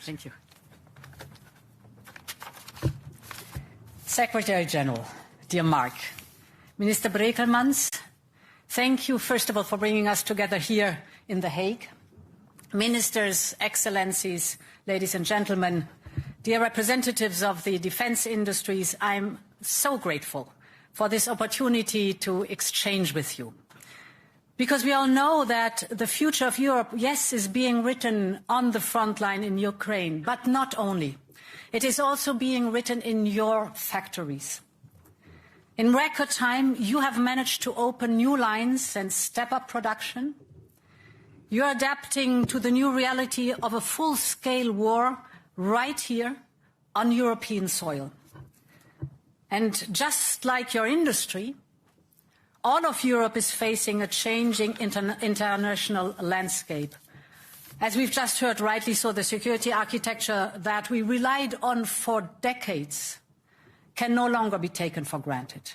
Thank you. Secretary General, dear Mark, Minister Brekelmans, thank you, first of all, for bringing us together here in The Hague. Ministers, Excellencies, ladies and gentlemen, dear representatives of the defense industries, I'm so grateful for this opportunity to exchange with you. Because we all know that the future of Europe, yes, is being written on the front line in Ukraine, but not only. It is also being written in your factories. In record time, you have managed to open new lines and step up production. You're adapting to the new reality of a full-scale war right here on European soil. And just like your industry, all of Europe is facing a changing international landscape. As we've just heard rightly so, the security architecture that we relied on for decades can no longer be taken for granted.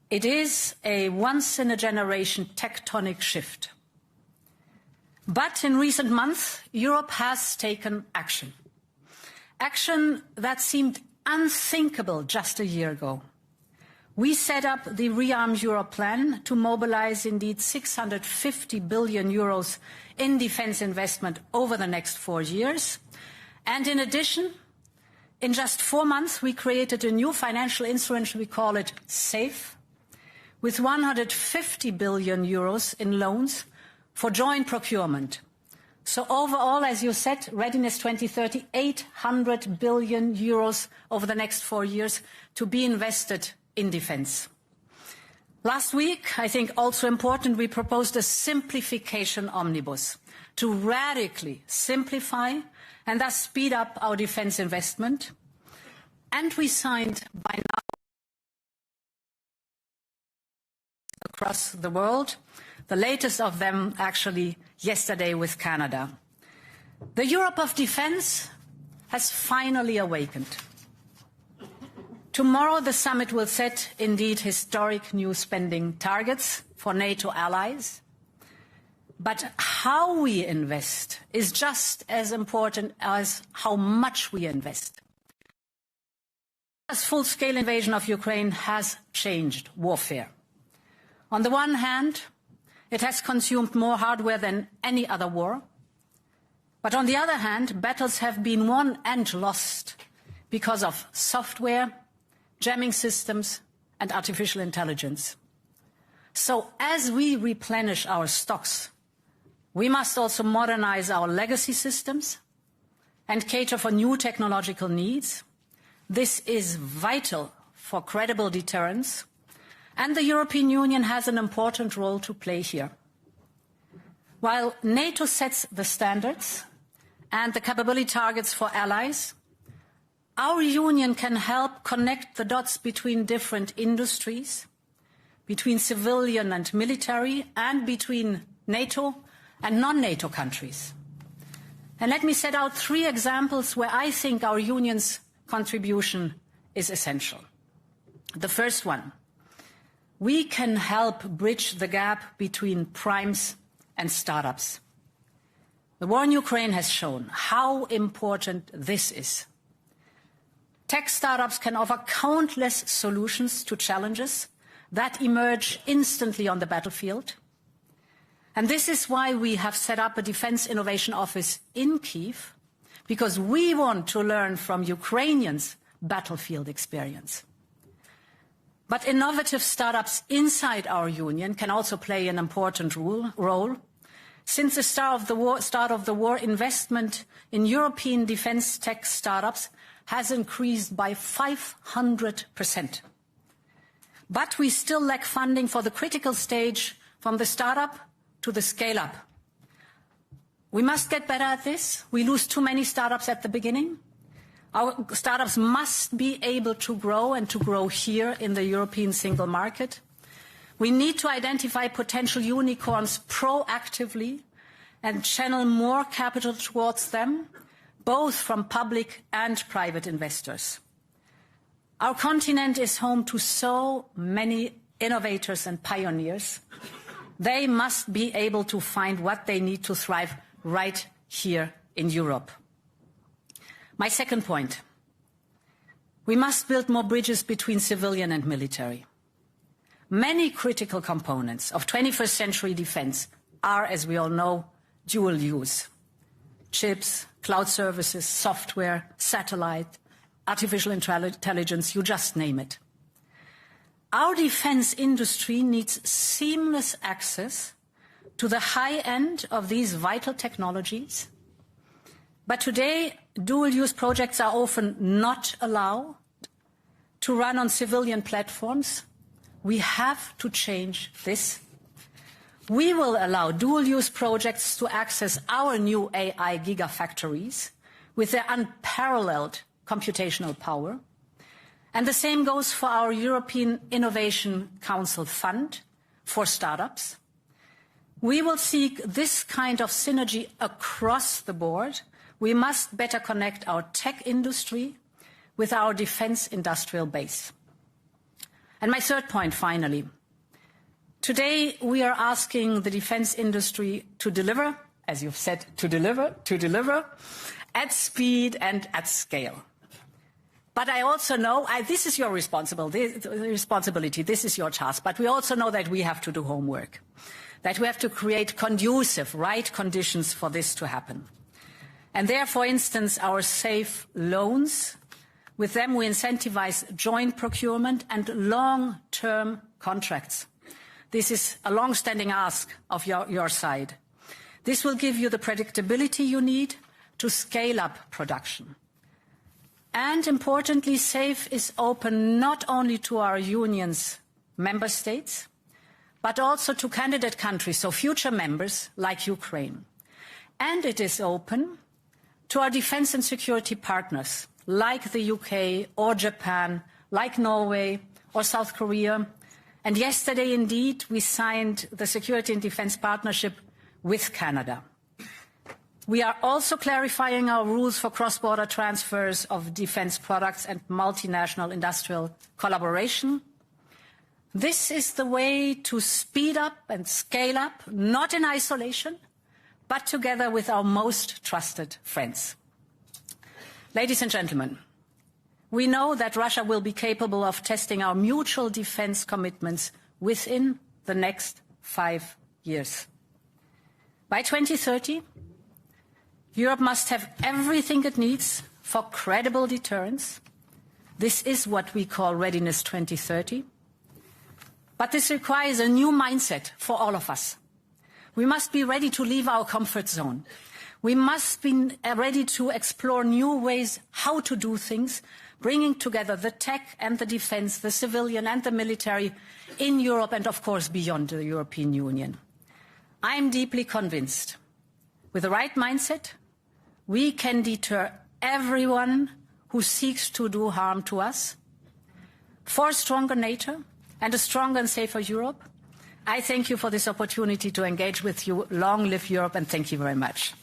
It is a once-in-a-generation tectonic shift. But in recent months, Europe has taken action. Action that seemed unthinkable just a year ago. We set up the Rearm Europe plan to mobilize indeed 650 billion euros in defense investment over the next 4 years. And in addition, in just 4 months, we created a new financial instrument, we call it SAFE, with 150 billion euros in loans for joint procurement. So overall, as you said, Readiness 2030, 800 billion euros over the next 4 years to be invested in defense. Last week, I think also important, we proposed a simplification omnibus to radically simplify and thus speed up our defense investment. And we signed by now across the world, the latest of them actually yesterday with Canada. The Europe of defense has finally awakened. Tomorrow, the summit will set, indeed, historic new spending targets for NATO allies. But how we invest is just as important as how much we invest. Russia's full-scale invasion of Ukraine has changed warfare. On the one hand, it has consumed more hardware than any other war. But on the other hand, battles have been won and lost because of software, jamming systems, and artificial intelligence. So as we replenish our stocks, we must also modernize our legacy systems and cater for new technological needs. This is vital for credible deterrence, and the European Union has an important role to play here. While NATO sets the standards and the capability targets for allies, our union can help connect the dots between different industries, between civilian and military, and between NATO and non-NATO countries. And let me set out 3 examples where I think our union's contribution is essential. The first one, we can help bridge the gap between primes and startups. The war in Ukraine has shown how important this is. Tech startups can offer countless solutions to challenges that emerge instantly on the battlefield. And this is why we have set up a Defense Innovation Office in Kyiv, because we want to learn from Ukrainians' battlefield experience. But innovative startups inside our union can also play an important role. Since the start of the war, investment in European defense tech startups has increased by 500%. But we still lack funding for the critical stage from the startup to the scale-up. We must get better at this. We lose too many startups at the beginning. Our startups must be able to grow and to grow here in the European single market. We need to identify potential unicorns proactively and channel more capital towards them, both from public and private investors. Our continent is home to so many innovators and pioneers. They must be able to find what they need to thrive right here in Europe. My second point, we must build more bridges between civilian and military. Many critical components of 21st century defense are, as we all know, dual use. Chips, cloud services, software, satellite, artificial intelligence, you just name it. Our defense industry needs seamless access to the high end of these vital technologies. But today, dual-use projects are often not allowed to run on civilian platforms. We have to change this. We will allow dual-use projects to access our new AI gigafactories with their unparalleled computational power. And the same goes for our European Innovation Council Fund for startups. We will seek this kind of synergy across the board. We must better connect our tech industry with our defense industrial base. And my third point, finally. Today, we are asking the defense industry to deliver, as you've said, to deliver at speed and at scale. But I also know, this is your responsibility, this is your task, but we also know that we have to do homework, that we have to create conducive, right conditions for this to happen. And there, for instance, our safe loans, with them we incentivize joint procurement and long-term contracts. This is a long-standing ask of your side. This will give you the predictability you need to scale up production. And importantly, SAFE is open not only to our union's member states, but also to candidate countries, so future members like Ukraine. And it is open to our defense and security partners like the UK or Japan, like Norway or South Korea. And yesterday, indeed, we signed the Security and Defense Partnership with Canada. We are also clarifying our rules for cross-border transfers of defense products and multinational industrial collaboration. This is the way to speed up and scale up, not in isolation, but together with our most trusted friends. Ladies and gentlemen, we know that Russia will be capable of testing our mutual defense commitments within the next 5 years. By 2030, Europe must have everything it needs for credible deterrence. This is what we call Readiness 2030. But this requires a new mindset for all of us. We must be ready to leave our comfort zone. We must be ready to explore new ways how to do things, bringing together the tech and the defense, the civilian and the military in Europe and, of course, beyond the European Union. I am deeply convinced, with the right mindset, we can deter everyone who seeks to do harm to us. For a stronger NATO and a stronger and safer Europe, I thank you for this opportunity to engage with you. Long live Europe, and thank you very much.